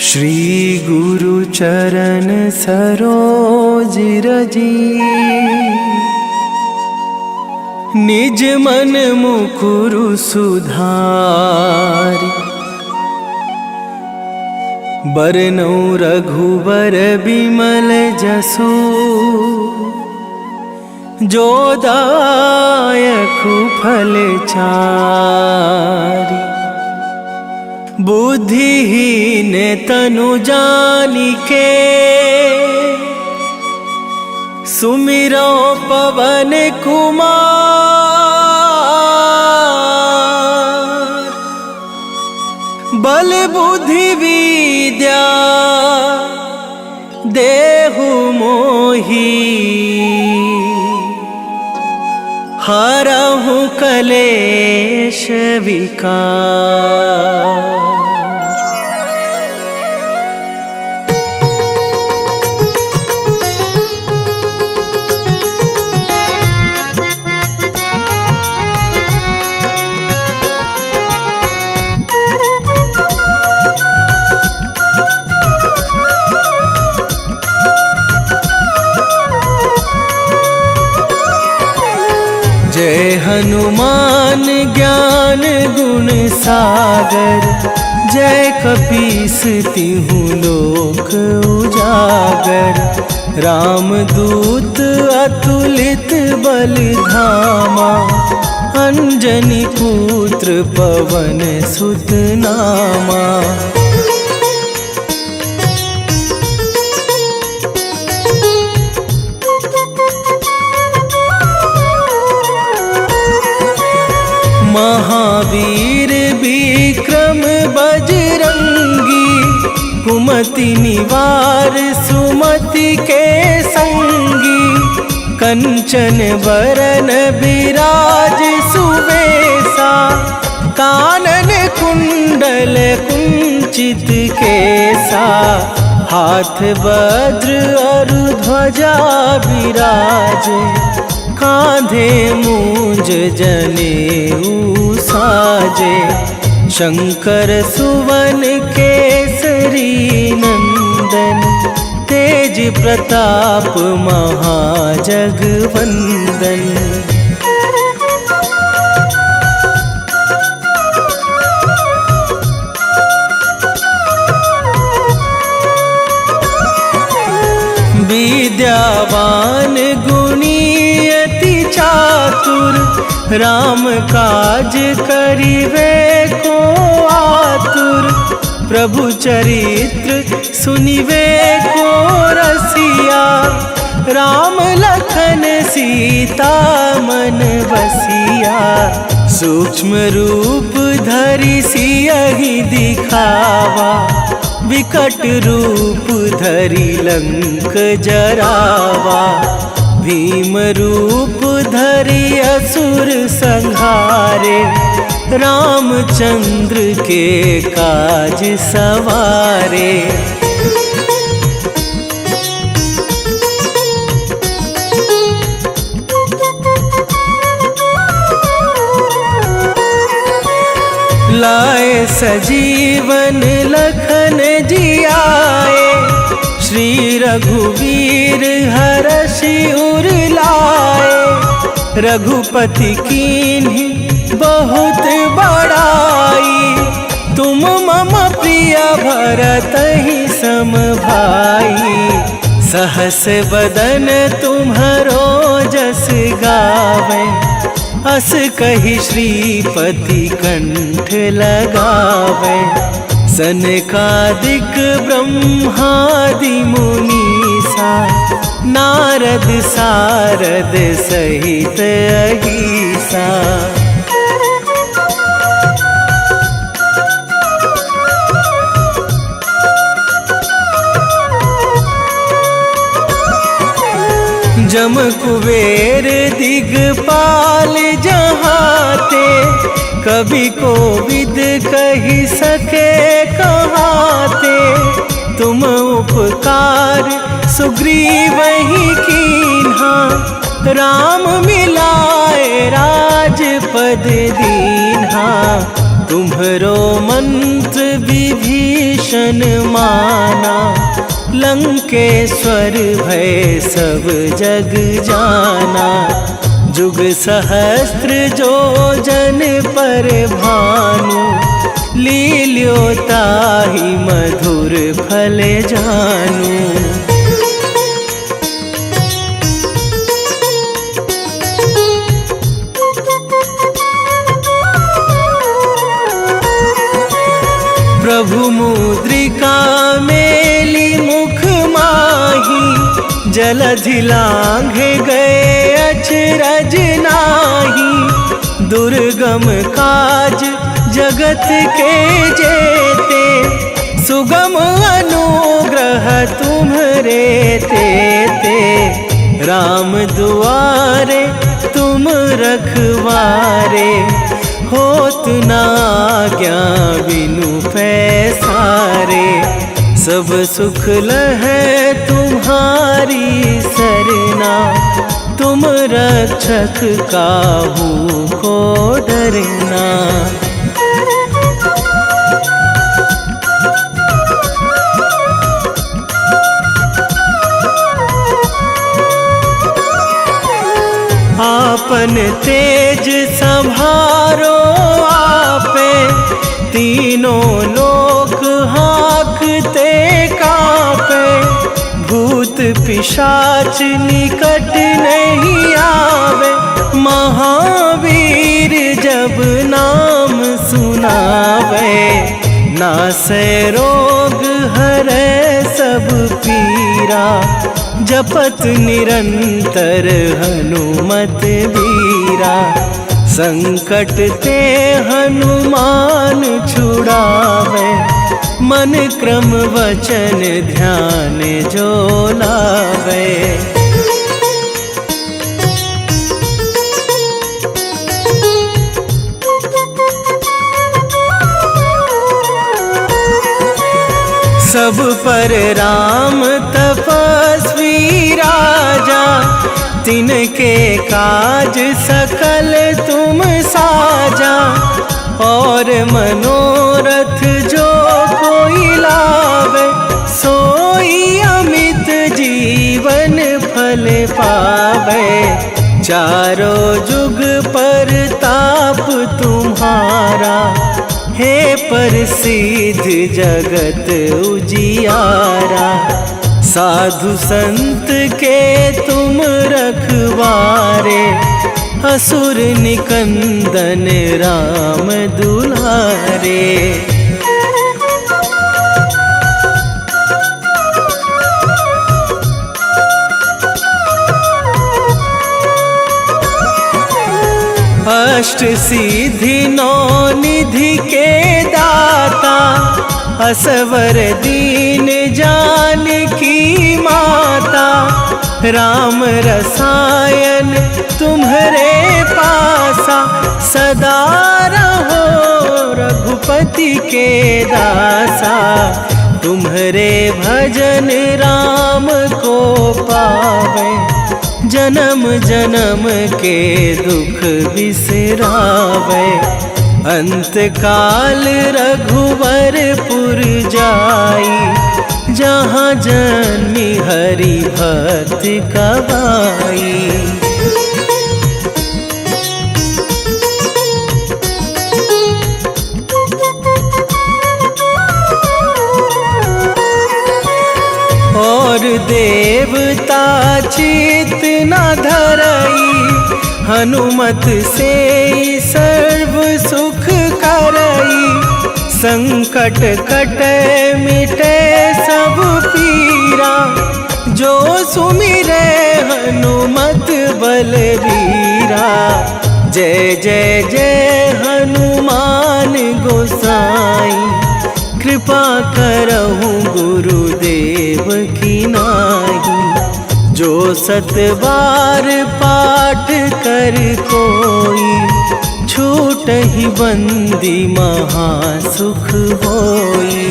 श्री गुरु चरण सरोज रजी, निज मन मुकुरु सुधारि। बरनउँ रघुबर बिमल जसु, जो दायकु फल चारि। बुद्धिहीन तनु जानिके, सुमिरो पवन कुमार। बल बुद्धि विद्या देहु मोहि, हरहु कलेश विकार। जय हनुमान ज्ञान गुण सागर, जय कपीस तिहु लोक उजागर। रामदूत अतुलित बल धामा, अंजनी पुत्र पवन सुत नामा। महावीर विक्रम बजरंगी, कुमति निवार सुमति के संगी। कंचन बरन बिराज सुबेसा, कानन कुंडल कुंचित केसा। हाथ वज्र और ध्वजा विराजे, कांधे मूंज जनेऊ साजे। शंकर सुवन केसरी नंदन, तेज प्रताप महाजगवंदन। विद्यावान गुणी अति चातुर, राम काज करिवे को आतुर। प्रभु चरित्र सुनिवे को रसिया, राम लखन सीता मन बसिया। सूक्ष्म रूप धरि सियहि दिखावा, विकट रूप धरि लंक जरावा। भीम रूप धरि असुर संहारे, रामचंद्र के काज सवारे। लाए सजीवन लखन जियाए, श्री रघुवीर हरषि उर लाए। रघुपति कीन्ही बहुत बड़ाई, तुम मम प्रिय भरतहि सम भाई। सहस बदन तुम्हरो जस गावे, अस कहि श्रीपति कंठ लगावे। सनकादिक ब्रह्मादि मुनीसा, नारद सारद सहित अहिसा। जम कुबेर दिगपाल जहाते, कभी कोविद कहि सके कहाते। तुम उपकार सुग्रीवहि कीन्हा, राम मिलाए राजपद दीन्हा। तुम्हरो मंत्र विभीषण माना, लंकेश्वर भय सब जग जाना। जुग सहस्त्र जो जन पर भानु, लील्यो ताहि मधुर फल जानू। प्रभु मुद्रिका मेली मुख माही, जलधि लांघे गए अचरज नाही। दुर्गम काज जगत के जेते, सुगम अनुग्रह तुम्हरे तेते। राम दुआरे तुम रखवारे, होत न आज्ञा बिनु पैसारे। सब सुख लहै तुम्हारी सरना, तुम रक्षक काहू को डरना। आपन तेज संभारो आपे, तीनों लोक हाँकते कांपे। भूत पिशाच निकट नहीं आवे, महावीर जब नाम सुनावे। नासै रोग हरै सब पीरा, जपत निरंतर हनुमत वीरा। संकट ते हनुमान छुड़ावे, मन क्रम वचन ध्यान जो लावे। सब पर राम तपस्वी राजा, तिनके काज सकल तुम साजा। और मनोरथ जो कोई लावे, सोई अमित जीवन फल पावे। चारों जुग पर ताप तुम्हारा, हे प्रसिद्ध जगत उजियारा। साधु संत के तुम रखवारे, असुर निकंदन राम दुलारे। अष्ट सिद्धि नौ निधि के दाता, असवर दीन जानकी माता। राम रसायन तुम्हरे पासा, सदा रहो रघुपति के दासा। तुम्हरे भजन राम को पावे, जन्म जन्म के दुख बिसरावे। अंत काल रघुवरपुर जाई, जहाँ जन्मी हरि भक्त कहाई। और देवता चित न धरई, हनुमत से सर्व सुख करई। संकट कटे मिटे सब पीरा, जो सुमिरे हनुमत बलबीरा। जय जय जय हनुमान गोसाई, कृपा करहु गुरुदेव की नाई। जो सत बार पाठ कर कोई, छूटहि बंदी महासुख होई।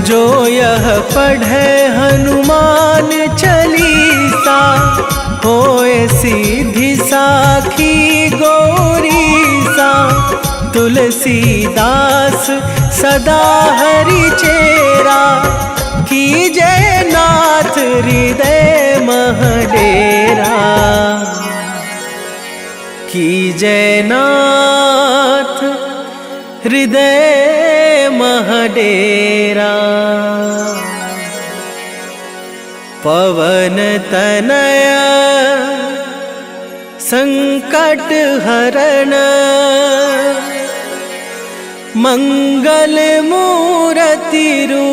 जो यह पढ़ हनुमान चालीसा, होए सीधी साखी गौरीसा। तुलसीदास सदा हरि चेरा, कीजय नाथ हृदय मह डेरा। कीजय नाथ हृदय मह डेरा। पवन तनय संकट हरण, मंगल मूर्ति रूप।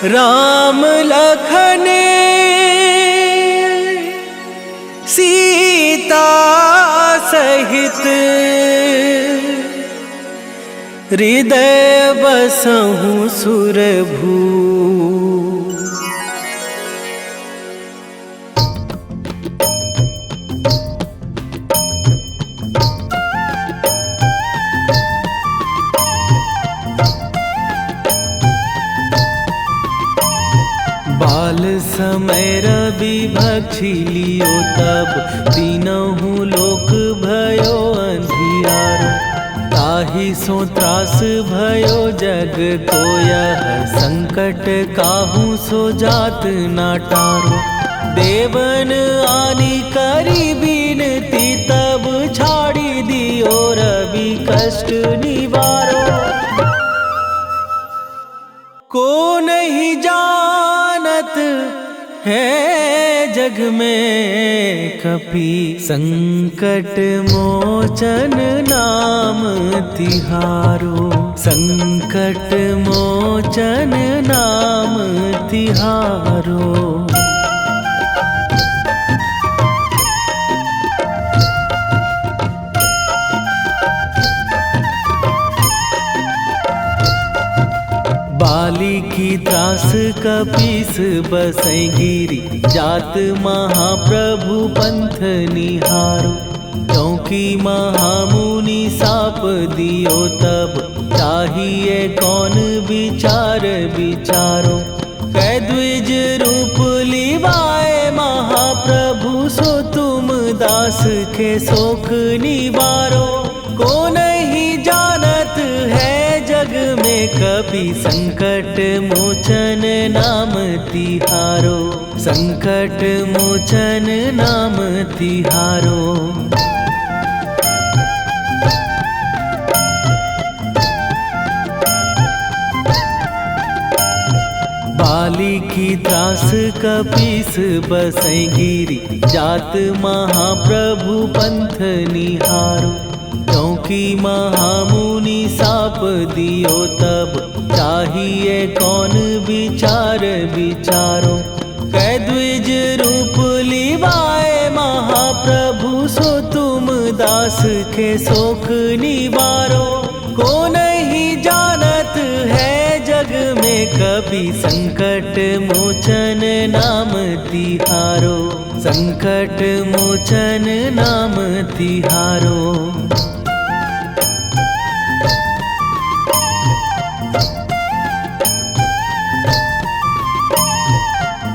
राम लखन सीता सहित, हृदय बसहु सुरभू। बाल समय रवि भक्षी लियो तब, तीनहु लोक भयो अंधियारो। ताहि सो त्रास भयो जग को यह, संकट काहू सो जात ना टारो। देवन आनी करी बिनती, तब छाड़ी दियो रवि कष्ट निवारो। को नहीं जानत है जग में कपि, संकट मोचन नाम तिहारो। संकट मोचन नाम तिहारो। बाली की त्रास कपीस बसै गिरी, जात महाप्रभु पंथ निहारो। क्योंकि महामुनि साप दियो तब, चाहिए कौन विचार विचारो। कै द्विज रूप लिवाए महाप्रभु, सो तुम दास के शोक निवारो। को नहीं जानत है जग में कपि, संकट मोचन नाम तिहारो। संकट मोचन नाम तिहारो। बाली की त्रास कपीस बसै गिरी, जात महाप्रभु पंथ निहारो। क्योंकि महामुनि साप दियो तब, चाहिए कौन विचार विचारो। कै द्विज रूप लिवाए महाप्रभु, सो तुम दास के शोक निवारो। को नहीं जानत है जग में कपि, संकट मोचन नाम तिहारो। संकट मोचन नाम तिहारो।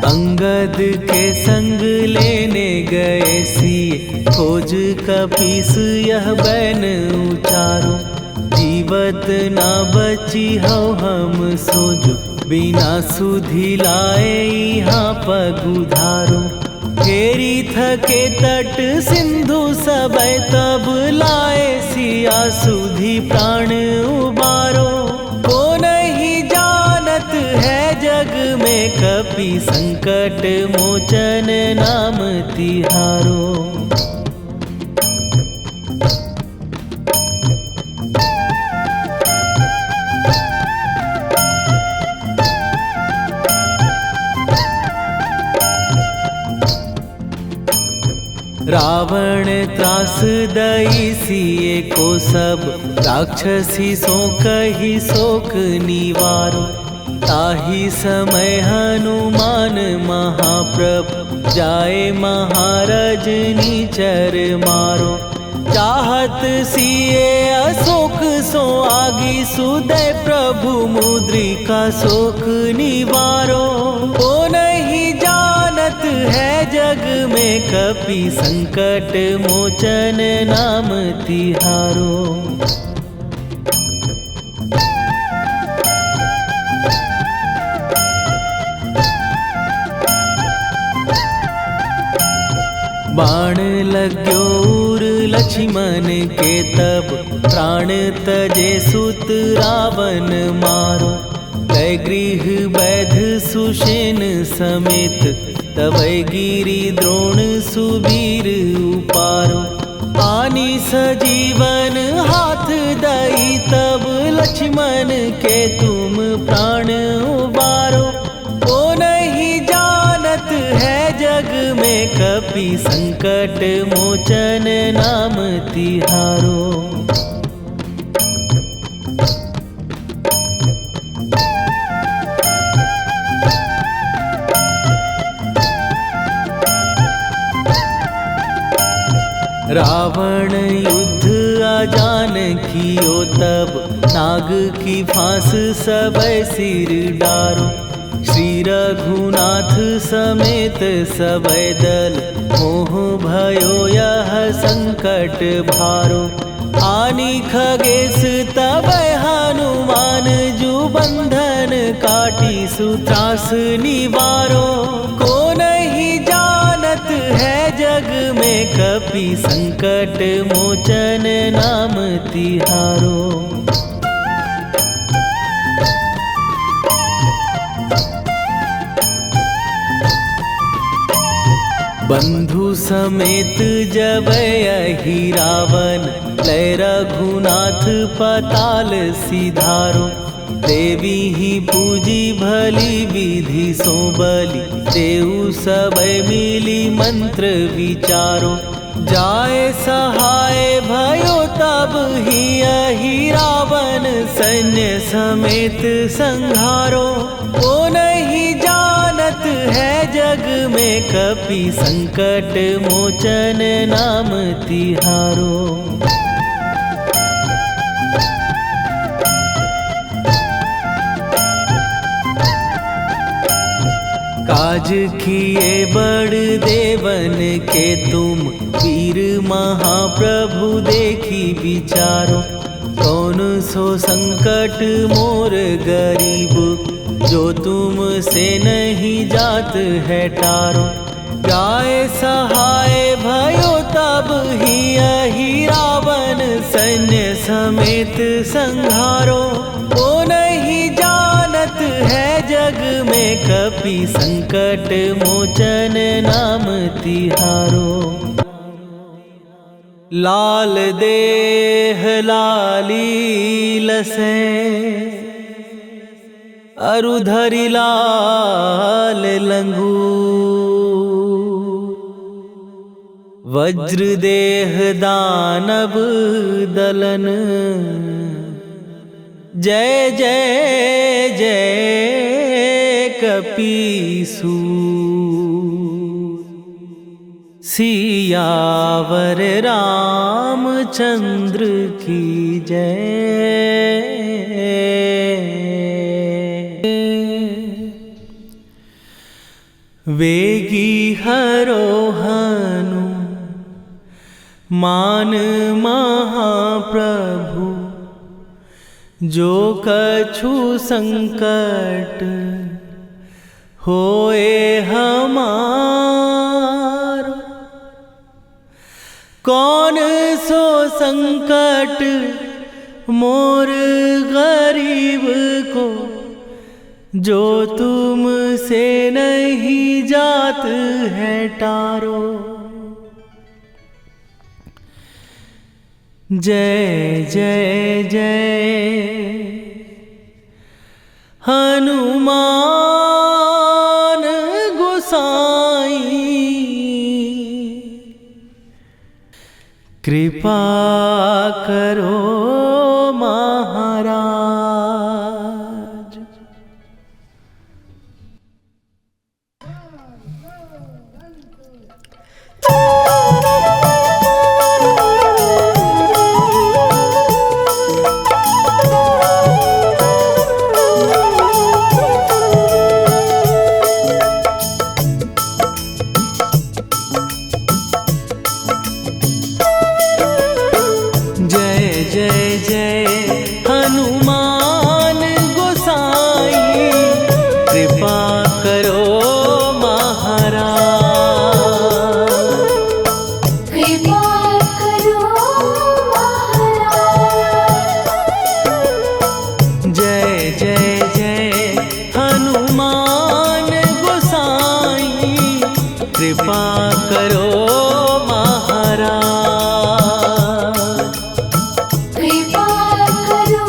अंगद के संग लेने गए सिए, खोज कपीस यह बैन उचारो। जीवत ना बची हो हम सोजो, बिना सुधि लाए यहाँ पगुधारो। फेरी थके तट सिंधु सबे, तब लाए सिया सुधि प्राण उबारो। को नहीं जानत है जग में कपि, संकट मोचन नाम तिहारो। रावण त्रास दई सिए को सब, राक्षसी सो कही शोक निवारो। ताहि समय हनुमान महाप्रभु, जाए महाराज निचर मारो। चाहत सिए अशोक सो आगी सुदय प्रभु मुद्रिका शोक निवारो। ओ नहीं जानत है जग में कपि संकट मोचन नाम तिहारो। बाण लग्यो उर लक्ष्मण के तब प्राण तजे सुत रावण मारो। कै गृह वैध सुषेण समेत तवै गिरि द्रोण सुबीर उपारो। आनी सजीवन हाथ दई तब लक्ष्मण के तुम प्राण उबारो। ओ नहीं जानत है जग में कपि संकट मोचन नाम तिहारो। रावण युद्ध आजान कियो तब नाग की फांस सबै सिर डारो। श्री रघुनाथ समेत सबै दल मोह भयो यह संकट भारो। आनी खगेश तबै हनुमान जु बंधन काटी सुत्रास निवारो। को नहीं जानत है जग में कपि संकट मोचन नाम तिहारो। बंधु समेत जबै अहि रावण लय रघुनाथ पताल सिधारो। देवी ही पूजी भली विधि सो बलि देऊ सबै मिली मंत्र विचारो। जाय सहाय भयो तब ही अहि रावण सैन्य समेत संहारो। ओ नहीं जानत है जग में कपि संकट मोचन नाम तिहारो। काज किए बड़ देवन के तुम वीर महाप्रभु देखी विचारो। कौन सो संकट मोर गरीब जो तुम से नहीं जात है टारो। जाय सहाय भयो तब ही अहि रावण सैन्य समेत संहारो। ओ नहीं जानत है जग में कपि संकट मोचन नाम तिहारो। लाल देह लाली लसे अरुधरि लाल लंगूर। वज्र देह दानव दलन जय जय जय कपीसूर। सियावर रामचंद्र की जय। वेगी हरोहनु मान महाप्रभु जो कछु संकट होए हमार। कौन सो संकट मोर गरीब को जो तुम से नहीं जात है टारो। जय जय जय हनुमान गोसाई। कृपा करो महाराज। कृपा करो महाराज। कृपा करो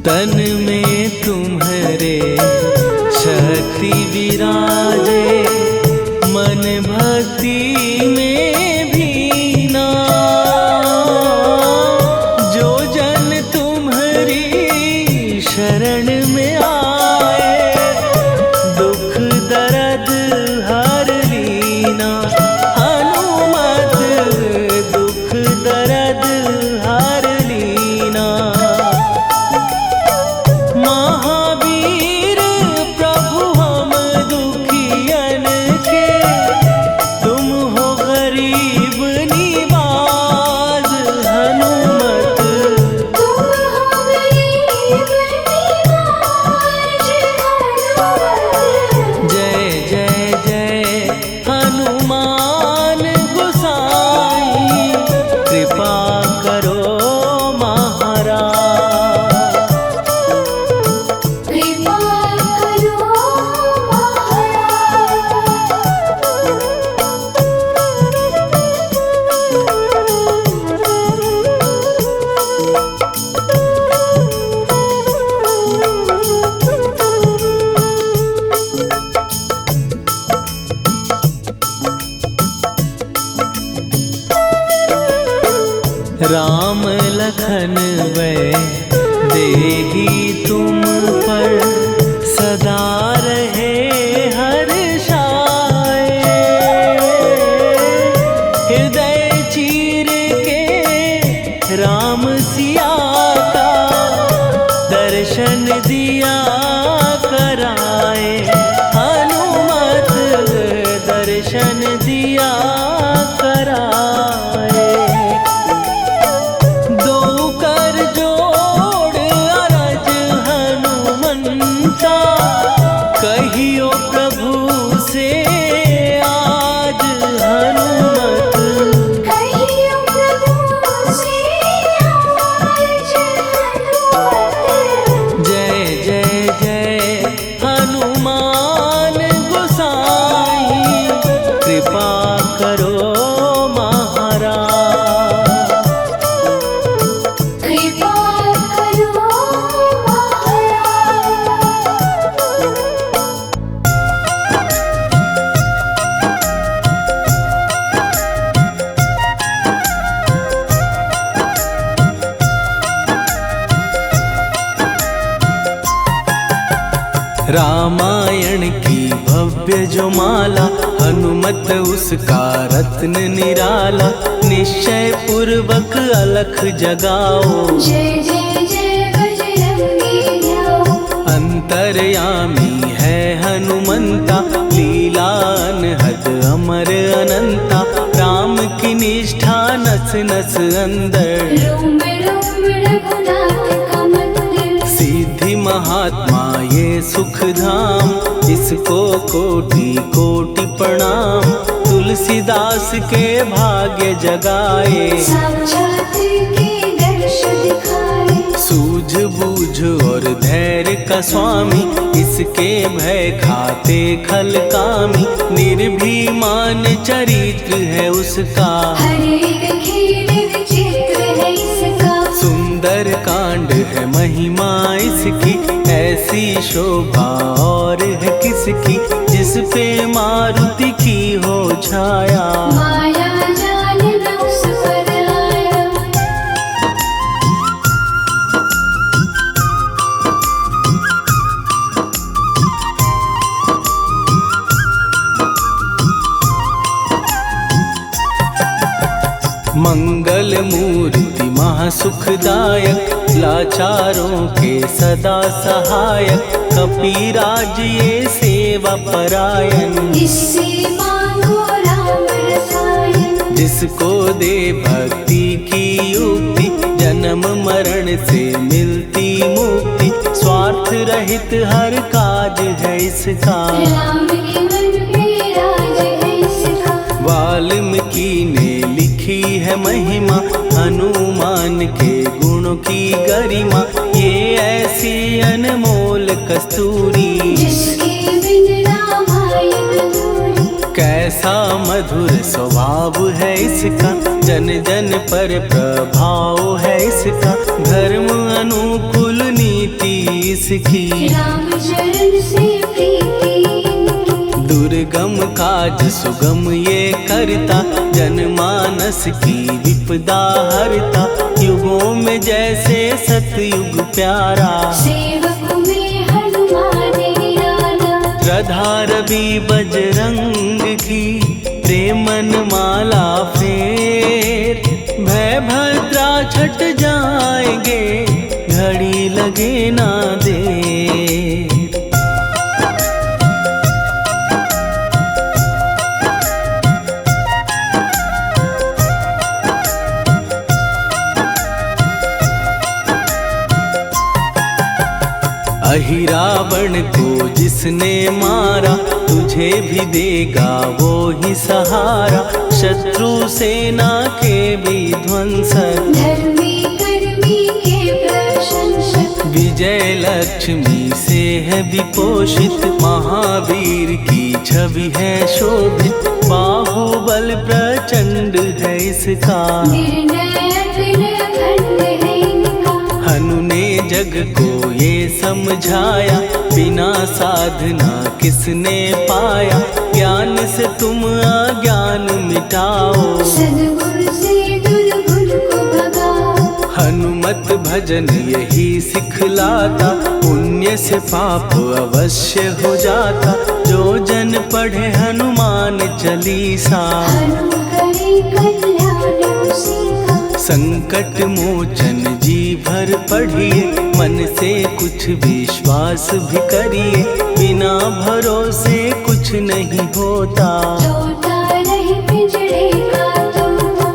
तन में तुम्हारे शक्ति विराजे, मन भक्ति में भीना। जो जन तुम्हारी शरण में आए, दुख दर्द हर लीना। हनुमत दुख दर्द हर लीना। महावीर प्रभु हम दुखियन के, तुम हो गरीब निवाज। हनुमत तुम हो गरीब निवाज। जय जय जय हनुमान गोसाई, कृपा करो महाराज। कृपा करो राम लखन वै देही तुम पर, सदा रहे हर्षाए। हृदय चीर के राम सिया का, दर्शन दिया कराए। हनुमत दर्शन दिया कराए। दो कर जोड़ अरज हनुमंता, कहियो प्रभु से आज। हनुमत कहियो प्रभु से आज। हनुमत जय जय जय हनुमान गोसाई, कृपा करो महाराज। कृपा करो रामायण की भव्य जो माला, हनुमत उसका रत्न निराला। निश्चय पूर्वक अलख जगाओ, जय जय जय बजरंगी जाओ। अंतर्यामी है हनुमंता, लीला अनहद अमर अनंता। राम की निष्ठा नस नस अंदर, रोम रोम रघुनाथ का मंदिर। सिद्धि महात्मा ये सुख धाम, इसको कोटि कोटि प्रणाम। तुलसीदास के भाग्य जगाए, साक्षात के दर्श दिखाए। सूझ बूझ और धैर्य का स्वामी, इसके भय खाते खल कामी। निर्भीमान चरित्र है उसका, हर एक खेल विचित्र है इसका। सुंदर कांड है महिमा इसकी, ऐसी शोभा और है किसकी। जिस पे मारुति की हो छाया, माया जाल न उस पर आया। मंगल मूर्ति महासुखदायक, लाचारों के सदा सहायक। कपीराज ये सेवा परायण, इससे मांगो राम रसायन। जिसको दे भक्ति की युक्ति, जन्म मरण से मिलती मुक्ति। स्वार्थ रहित हर काज है इसका, राम के मन पे राज है इसका। वाल्मीकि ने लिखी है महिमा, हनुमान के गुणों की गरिमा। ये ऐसी अनमोल कस्तूरी, जिसके बिन रामायण अधूरी। कैसा मधुर स्वभाव है इसका, जन जन पर प्रभाव है इसका। धर्म अनुकूल नीति इसकी, राम चरण से प्रीति इनकी। दुर्गम काज सुगम ये करता, जनमानस की विपदा हरता। युगों में जैसे सतयुग प्यारा, सेवक में हनुमान निराला। श्रद्धा रवि बजरंग की, प्रेमन माला फेर। भय भद्रा छट जाएंगे, घड़ी लगे ना देर। अहि रावण को जिसने मारा, तुझे भी देगा वो ही सहारा। शत्रु सेना के विध्वंसक, धर्मी कर्मी के प्रशंसक। विजय लक्ष्मी से है विपोषित, महावीर की छवि है शोभित। बाहुबल प्रचंड है इसका, निर्णय अखंड है इनका। हनु ने जग को ये समझाया, बिना साधना किसने पाया। ज्ञान से तुम अज्ञान मिटाओ, सद्गुण से दुर्गुण को भगाओ। हनुमत भजन यही सिखलाता, पुण्य से पाप अवश्य हो जाता। जो जन पढ़े हनुमान चालीसा, हनु करे कल्याण उसी का। संकट मोचन जी भर पढ़िए, मन से कुछ विश्वास भी करिए। बिना भरोसे कुछ नहीं होता, तोता रहे पिंजड़े का तोता।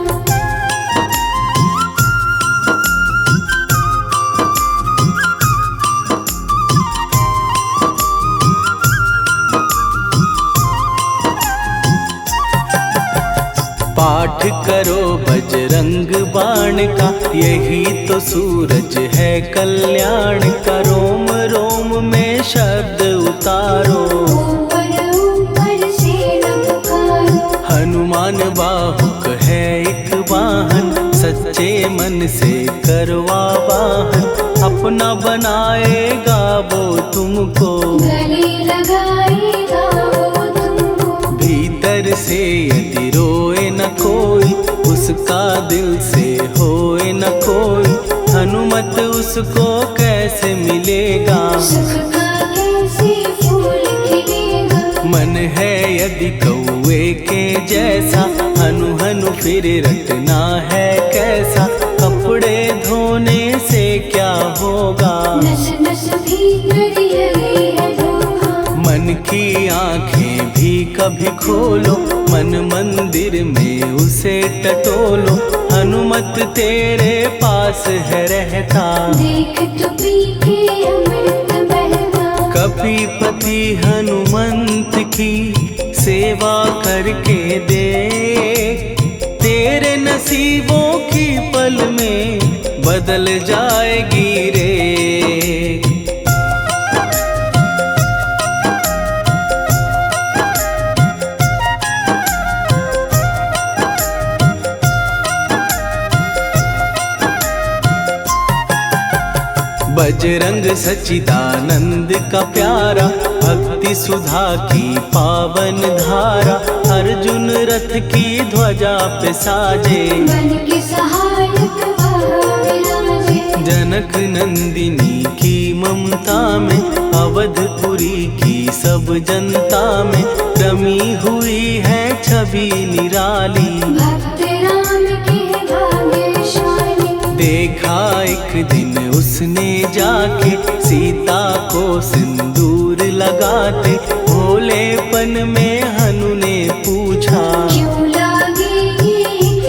पाठ करो बजरंग बाण का, यही तो सूरज है कल्याण का। रोम रोम में शब्द उतारो, ऊपर ऊपर से न पुकारो। हनुमान बाहुक है एक वाहन, सच्चे मन से करवा वाहन। अपना बनाएगा वो तुमको, गले लगाएगा वो तुमको। भीतर से यदि रोए न कोई, उसका दिल से होए न कोई। हनुमत उसको कैसे मिलेगा, सुख का कैसे फूल खिलेगा। मन है यदि कौवे के जैसा, हनु हनु फिर रटना है कैसा। कपड़े धोने से क्या होगा, नस नस भीतर यही है धोखा। मन की आंखें भी कभी खोलो, मन मंदिर में उसे टटोलो। हनुमत तेरे पास है रहता, देख तो पी के अमृत बहता। कपीपति हनुमंत की सेवा करके देख। तेरे नसीबों की पल में बदल जाएगी रे। बजरंग सच्चिदानंद का प्यारा, भक्ति सुधा की पावन धारा। अर्जुन रथ की ध्वजा पे साजे, बन के सहायक वह विराजे। जनक नंदिनी की ममता में, अवधपुरी की सब जनता में। रमी हुई है छवि निराली, भक्त राम के भाग्यशाली। देखा एक दिन उसने जाके, सीता को सिंदूर लगाते। भोलेपन में हनु ने पूछा, क्यों लागे ये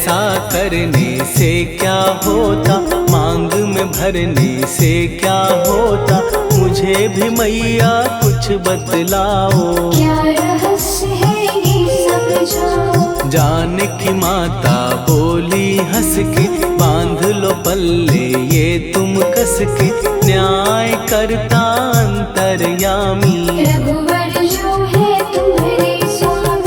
ऐसा करने से क्या होता, मांग में भरने से क्या होता, मुझे भी मैया कुछ बतलाओ। क्या रहस्य है ये समझाओ। जानकी माता बोली हंस के, बांध लो पल्ले ये तुम कस के, न्याय करता अंतर्यामी। रघुवर जो है तुम्हारे स्वामी।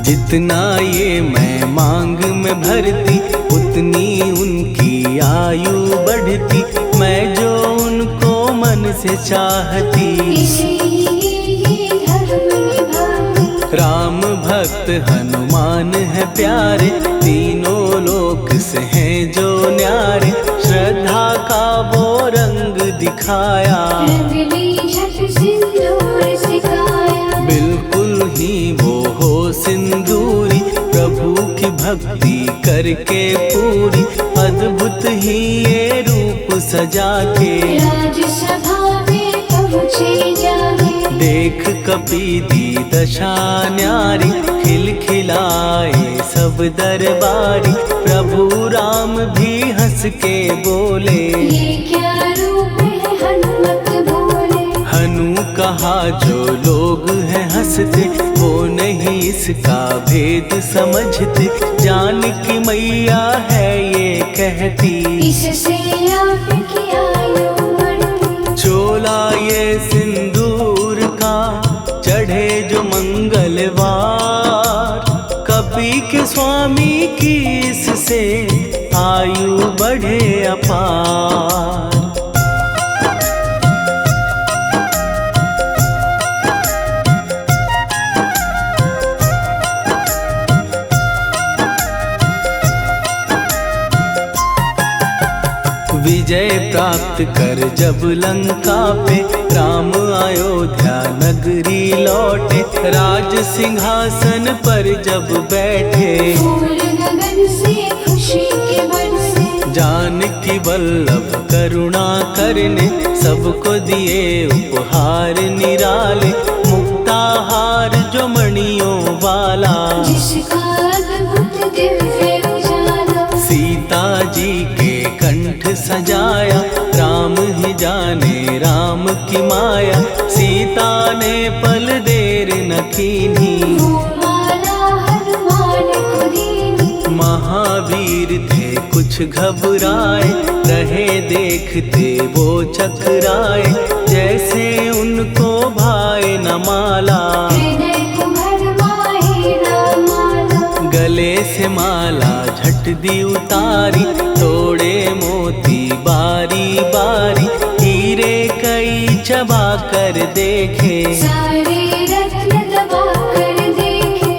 जितना ये मैं मांग में भरती, उतनी उनकी आयु बढ़ती, मैं जो उनको मन से चाहती। इसीलिए धर्म निभाती। राम भक्त हनुमान है प्यारे, तीनों लोक से हैं जो न्यारे, श्रद्धा का वो रंग दिखाया। रंग ली झट सिंदूर सिखाया। बिल्कुल ही वो हो सिंदूरी, प्रभु की भक्ति करके पूरी, अद्भुत ही ये रूप सजा के। राजसभा में पहुँचे जाके। देख कपीदी दशा न्यारी, खिलखिलाए सब दरबारी, प्रभु राम भी हंस के बोले। ये क्या रूप है हनुमत बोले। हनु कहा जो लोग हैं हंसते, वो नहीं इसका भेद समझते, जानकी मैया है ये कहती। इससे आपकी आयु बढ़ती। चोला ये सिंदूर का चढ़े जो मंगलवार, कपी के स्वामी की इससे आयु बढ़े अपार। विजय प्राप्त कर जब लंका पे, राम अयोध्या नगरी लौटे, राज सिंहासन पर जब बैठे। फूल गगन से खुशी के बरसे। जानकी वल्लभ करुणा करने, सबको दिए उपहार निराले, मुक्ताहार जो मणियों वाला। जिसका अद्भुत दिव्य उजाला। सीता जी के कंठ सजाया, राम ही जाने राम की माया, सीता ने पल देर न कीन्ही। वो माला हनुमान को दीनी। महावीर थे कुछ घबराए, रहे देखते वो चकराए, जैसे उनको भाए न माला। हृदय को भरमाए राम माला। गले से माला झट दी उतारी, तोड़े मोती बारी बारी, हीरे कई चबा कर देखे। सारे रत्न दबा कर देखे।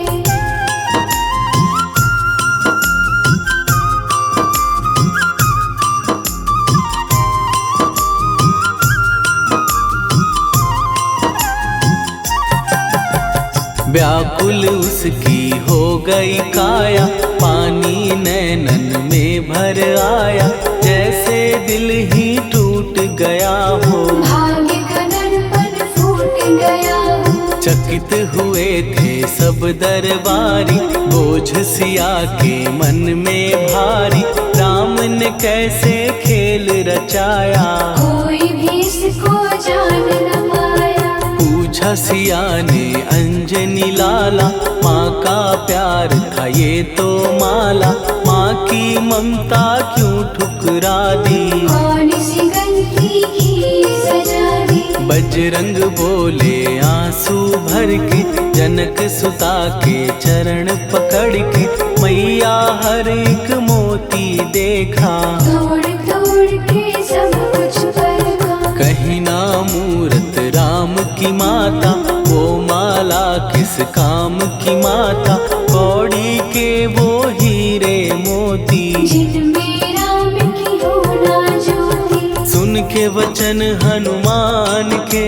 व्याकुल उसकी हो गई काया, पानी नैनन में भर आया, जैसे दिल ही टूट गया हो। भाग्य का दर्पण फूट गया हो। चकित हुए थे सब दरबारी, बोझ सिया के मन में भारी, राम ने कैसे खेल रचाया। कोई भी इसको जान न पाया। पूछा सिया ने अंजनी लाला, माँ का प्यार था ये तो माला, माँ की ममता क्यों ठुकरा दी। कौन सी गलती की सजा दी। बजरंग बोले आंसू भर के, जनक सुता के चरण पकड़ के, मैया हर एक मोती देखा। तोड़ तोड़ के सब कुछ परखा। कहीं ना मूरत राम की माता, वो माला किस काम की माता, कौड़ी के वो हीरे मोती। जिनमें राम की होना ज्योति। सुन के वचन हनुमान के,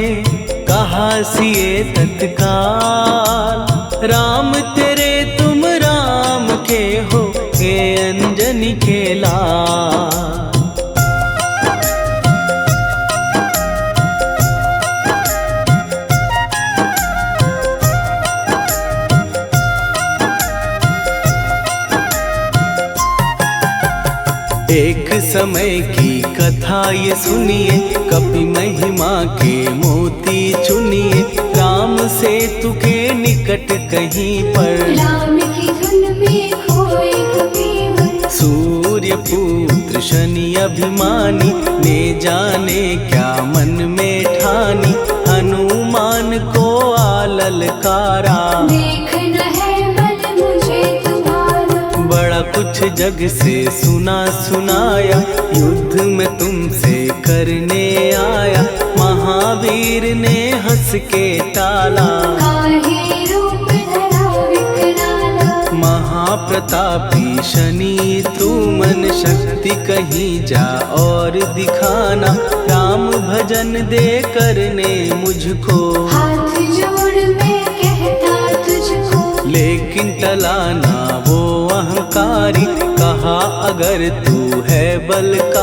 कहा सिए तत्काल, राम तेरे तुम राम के हो, हे अंजनी के लाल। एक समय की कथा ये सुनिए, कपि महिमा के मोती चुनिए। राम सेतु के निकट कहीं पर राम की धुन में खोए कबीर। सूर्य पुत्र शनि अभिमानी, ने जाने क्या मन में ठानी। हनुमान को ललकारा, देखना है बल मुझे तुम्हारा। बड़ा कुछ जग से सुना सुनाया, युद्ध में तुमसे करने आया। महावीर ने हंस के टाला, काहे रूप धरा विकराला। महाप्रतापी शनि तू मन शक्ति कहीं जा और दिखाना। राम भजन दे करने मुझको, हाथ जोड़ मैं कहता तुझको। लेकिन टला ना वो अहंकारी। कहा अगर तू है बल का